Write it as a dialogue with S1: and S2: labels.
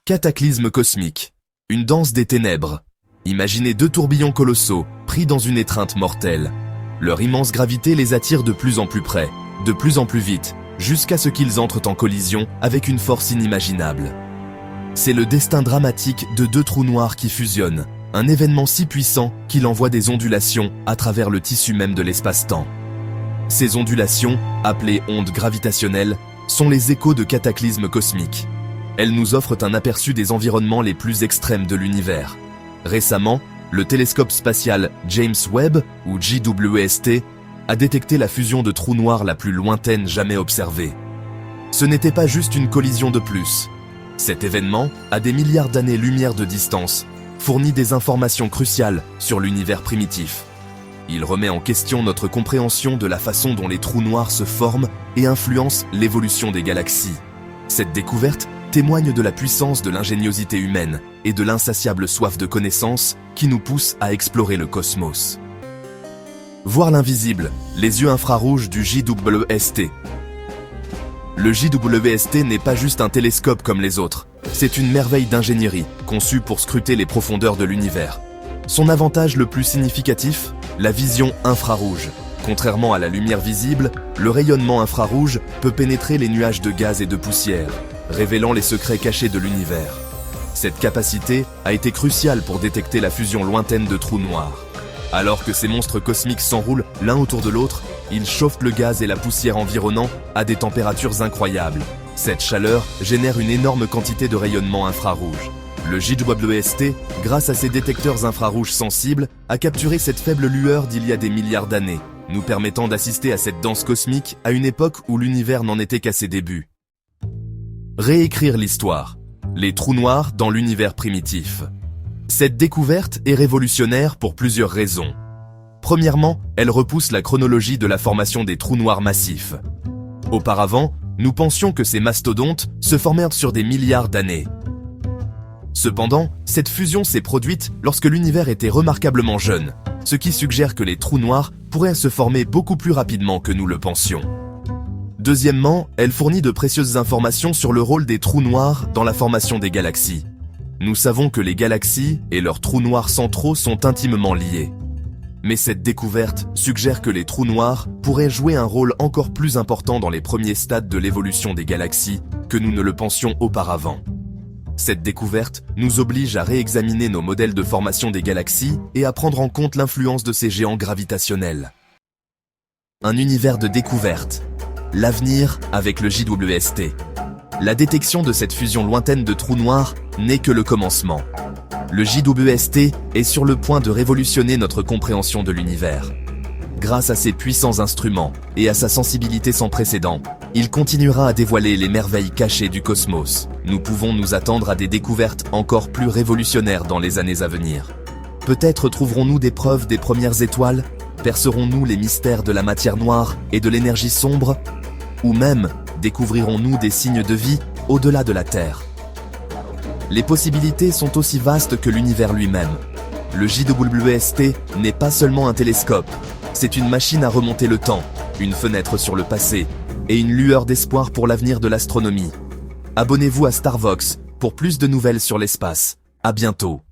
S1: Cataclysme cosmique. Une danse des ténèbres. Imaginez deux tourbillons colossaux, pris dans une étreinte mortelle. Leur immense gravité les attire de plus en plus près, de plus en plus vite, jusqu'à ce qu'ils entrent en collision avec une force inimaginable. C'est le destin dramatique de deux trous noirs qui fusionnent, un événement si puissant qu'il envoie des ondulations à travers le tissu même de l'espace-temps. Ces ondulations, appelées ondes gravitationnelles, sont les échos de cataclysmes cosmiques. Elles nous offrent un aperçu des environnements les plus extrêmes de l'univers. Récemment, le télescope spatial James Webb, ou JWST, a détecté la fusion de trous noirs la plus lointaine jamais observée. Ce n'était pas juste une collision de plus. Cet événement, à des milliards d'années-lumière de distance, fournit des informations cruciales sur l'univers primitif. Il remet en question notre compréhension de la façon dont les trous noirs se forment et influencent l'évolution des galaxies. Cette découverte témoigne de la puissance de l'ingéniosité humaine et de l'insatiable soif de connaissance qui nous pousse à explorer le cosmos. Voir l'invisible, les yeux infrarouges du JWST. Le JWST n'est pas juste un télescope comme les autres, c'est une merveille d'ingénierie conçue pour scruter les profondeurs de l'univers. Son avantage le plus significatif, la vision infrarouge. Contrairement à la lumière visible, le rayonnement infrarouge peut pénétrer les nuages de gaz et de poussière, révélant les secrets cachés de l'univers. Cette capacité a été cruciale pour détecter la fusion lointaine de trous noirs. Alors que ces monstres cosmiques s'enroulent l'un autour de l'autre, ils chauffent le gaz et la poussière environnants à des températures incroyables. Cette chaleur génère une énorme quantité de rayonnement infrarouge. Le JWST, grâce à ses détecteurs infrarouges sensibles, a capturé cette faible lueur d'il y a des milliards d'années, nous permettant d'assister à cette danse cosmique à une époque où l'univers n'en était qu'à ses débuts. Réécrire l'histoire. Les trous noirs dans l'univers primitif. Cette découverte est révolutionnaire pour plusieurs raisons. Premièrement, elle repousse la chronologie de la formation des trous noirs massifs. Auparavant, nous pensions que ces mastodontes se formèrent sur des milliards d'années. Cependant, cette fusion s'est produite lorsque l'univers était remarquablement jeune, ce qui suggère que les trous noirs pourraient se former beaucoup plus rapidement que nous le pensions. Deuxièmement, elle fournit de précieuses informations sur le rôle des trous noirs dans la formation des galaxies. Nous savons que les galaxies et leurs trous noirs centraux sont intimement liés. Mais cette découverte suggère que les trous noirs pourraient jouer un rôle encore plus important dans les premiers stades de l'évolution des galaxies que nous ne le pensions auparavant. Cette découverte nous oblige à réexaminer nos modèles de formation des galaxies et à prendre en compte l'influence de ces géants gravitationnels. Un univers de découverte. L'avenir avec le JWST. La détection de cette fusion lointaine de trous noirs n'est que le commencement. Le JWST est sur le point de révolutionner notre compréhension de l'univers. Grâce à ses puissants instruments et à sa sensibilité sans précédent, il continuera à dévoiler les merveilles cachées du cosmos. Nous pouvons nous attendre à des découvertes encore plus révolutionnaires dans les années à venir. Peut-être trouverons-nous des preuves des premières étoiles, percerons-nous les mystères de la matière noire et de l'énergie sombre, ou même découvrirons-nous des signes de vie au-delà de la Terre. Les possibilités sont aussi vastes que l'univers lui-même. Le JWST n'est pas seulement un télescope, c'est une machine à remonter le temps, une fenêtre sur le passé, et une lueur d'espoir pour l'avenir de l'astronomie. Abonnez-vous à Starvox pour plus de nouvelles sur l'espace. À bientôt.